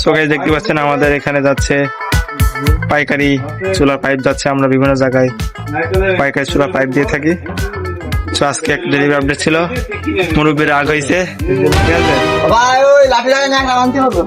So guys দেখতে পাচ্ছেন আমাদের এখানে যাচ্ছে পাইকারি চুলার পাইপ যাচ্ছে। আমরা বিভিন্ন জায়গায় পাইকারি চুলার পাইপ দিয়ে থাকি। তো আজকে একটা ডেলিভারি আপডেট ছিল, মুরব্বীর আগ হয়েছে, ঠিক আছে। ভাই ওই লাঠি লাগে না আনতে হবে।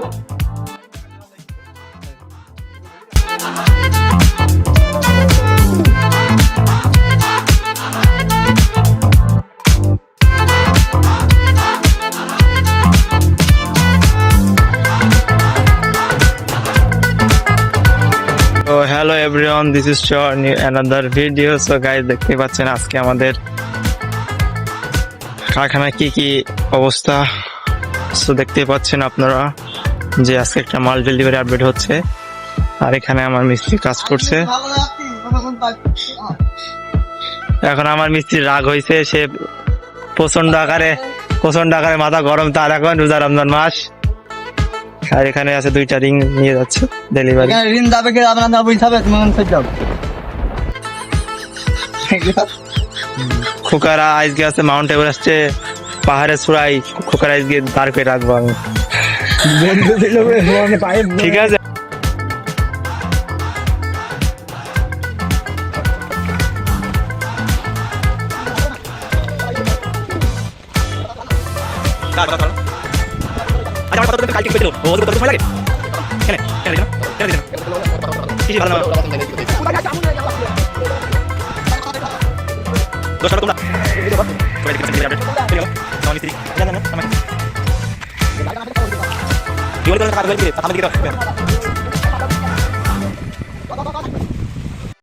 তো হ্যালো এভরিওয়ান, দিস ইজ শোর new another video. So guys দেখতে পাচ্ছেন আজকে আমাদের কারখানায় কি কি অবস্থা। সো দেখতে পাচ্ছেন আপনারা যে আজকে একটা মাল ডেলিভারি আপডেট হচ্ছে, আর এখানে আমার মিস্ত্রি কাজ করছে। এখন আমার মিস্ত্রির রাগ হয়েছে, সে প্রচন্ড আকারে মাথা গরম, তার এখন রোজা রমজান মাস। আর এখানে আছে 2টা রিং নিয়ে যাচ্ছে ডেলিভারি। এখানে ঋণ যাবে কি আপনার না বুঝতে হবে, তুমি মন যাও। খোকারা আজকে আছে মাউন্ট এভারেস্টে পাহাড়ে চূড়ায়, খোকারা আজকে দাঁড় করে রাখবো আমি, ঠিক আছে। তোমরা